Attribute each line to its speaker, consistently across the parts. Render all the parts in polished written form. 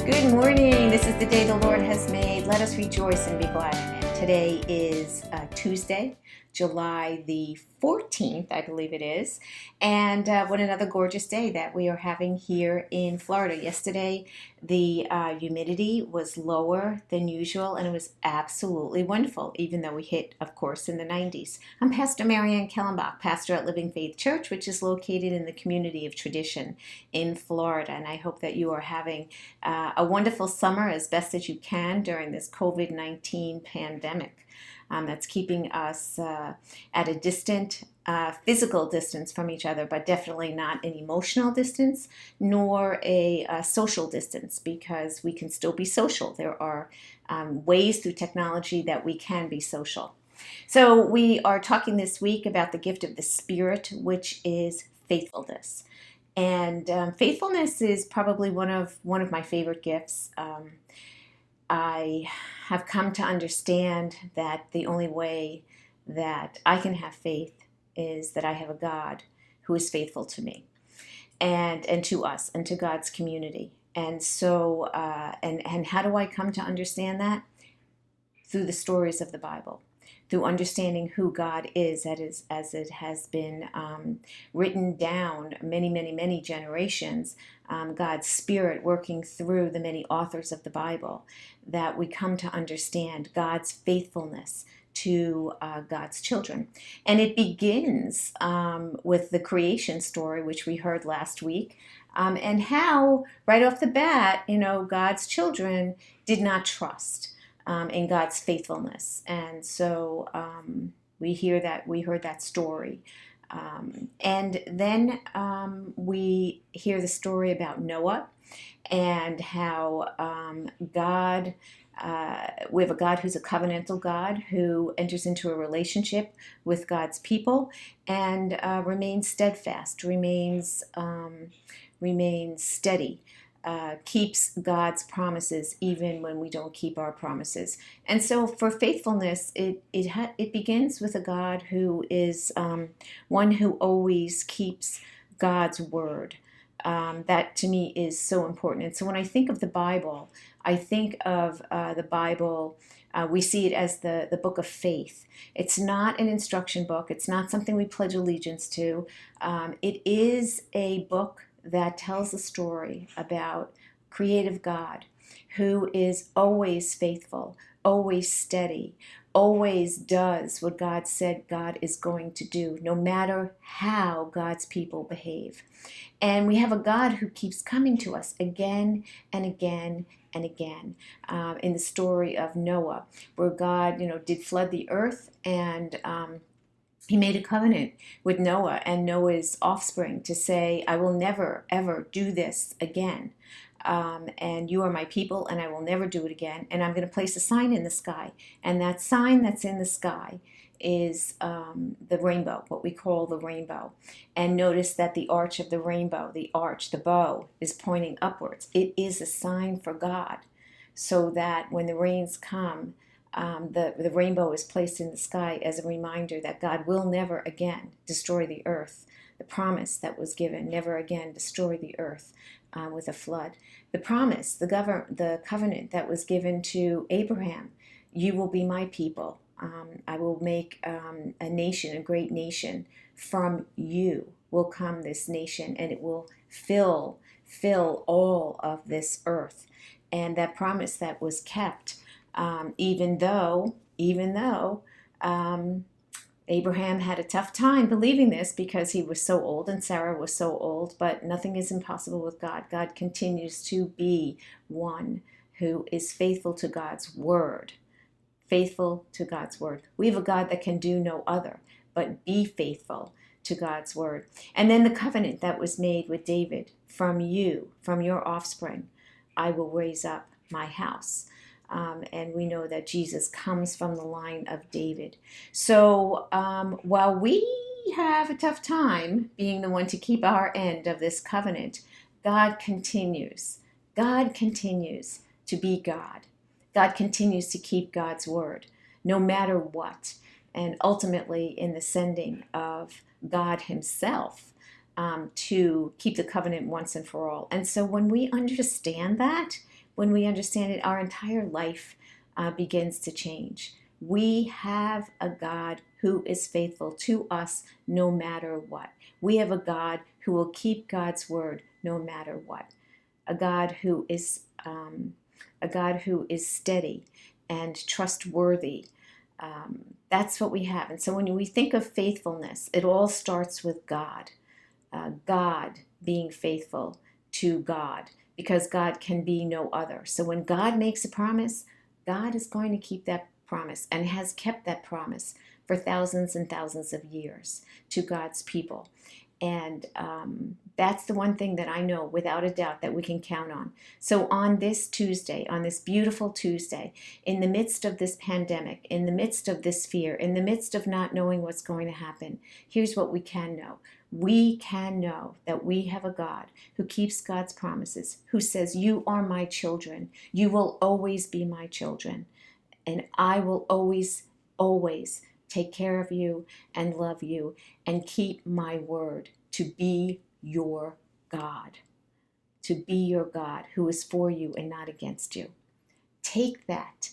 Speaker 1: Good morning. This is the day the Lord has made. Let us rejoice and be glad in it. Today is Tuesday, July the 14th, I believe it is. And what another gorgeous day that we are having here in Florida. Yesterday, the humidity was lower than usual, and it was absolutely wonderful, even though we hit, of course, in the 90s. I'm Pastor Marianne Kellenbach, pastor at Living Faith Church, which is located in the community of Tradition in Florida. And I hope that you are having a wonderful summer as best as you can during this COVID-19 pandemic that's keeping us at a distant physical distance from each other, but definitely not an emotional distance nor a social distance, because we can still be social. There are ways through technology that we can be social. So we are talking this week about the gift of the Spirit, which is faithfulness. And faithfulness is probably one of my favorite gifts. I have come to understand that the only way that I can have faith is that I have a God who is faithful to me and to us and to God's community. And so, and how do I come to understand that? Through the stories of the Bible, through understanding who God is, as it has been written down many generations, God's Spirit working through the many authors of the Bible, that we come to understand God's faithfulness to God's children. And it begins with the creation story, which we heard last week, and how right off the bat, God's children did not trust in God's faithfulness. And so we heard that story. And then we hear the story about Noah and how we have a God who's a covenantal God who enters into a relationship with God's people and remains steadfast, remains steady. Keeps God's promises even when we don't keep our promises. And so for faithfulness, it begins with a God who is one who always keeps God's word. That to me is so important. And so when I think of the Bible, I think of the Bible, we see it as the book of faith. It's not an instruction book. It's not something we pledge allegiance to. It is a book that tells a story about creative God who is always faithful, always steady, always does what God said God is going to do, no matter how God's people behave. And we have a God who keeps coming to us again and again and again. In the story of Noah, where God, did flood the earth, and he made a covenant with Noah and Noah's offspring to say, I will never, ever do this again. And you are my people, and I will never do it again. And I'm going to place a sign in the sky. And that sign that's in the sky is the rainbow, what we call the rainbow. And notice that the arch of the rainbow, the bow, is pointing upwards. It is a sign for God, so that when the rains come, the rainbow is placed in the sky as a reminder that God will never again destroy the earth. The promise that was given, never again destroy the earth with a flood. The promise, the covenant that was given to Abraham, you will be my people. I will make a nation, a great nation. From you will come this nation, and it will fill all of this earth. And that promise that was kept. Even though Abraham had a tough time believing this because he was so old and Sarah was so old, but nothing is impossible with God. God continues to be one who is faithful to God's word. Faithful to God's word. We have a God that can do no other but be faithful to God's word. And then the covenant that was made with David, from you, from your offspring, I will raise up my house. And we know that Jesus comes from the line of David. So while we have a tough time being the one to keep our end of this covenant, God continues. God continues to be God. God continues to keep God's word, no matter what. And ultimately, in the sending of God himself to keep the covenant once and for all. And so when we understand that, when we understand it, our entire life begins to change. We have a God who is faithful to us no matter what. We have a God who will keep God's word no matter what. A God who is steady and trustworthy. That's what we have. And so when we think of faithfulness, it all starts with God. God being faithful to God, because God can be no other. So when God makes a promise, God is going to keep that promise and has kept that promise for thousands and thousands of years to God's people. And that's the one thing that I know without a doubt that we can count on. So on this Tuesday, on this beautiful Tuesday, in the midst of this pandemic, in the midst of this fear, in the midst of not knowing what's going to happen, here's what we can know. We can know that we have a God who keeps God's promises, who says, "You are my children. You will always be my children. And I will always, always take care of you and love you and keep my word to be your God, to be your God who is for you and not against you." Take that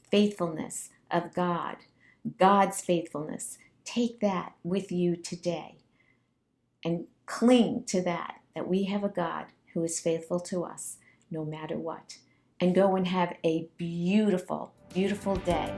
Speaker 1: faithfulness of God, God's faithfulness. Take that with you today and cling to that we have a God who is faithful to us no matter what. And go and have a beautiful, beautiful day.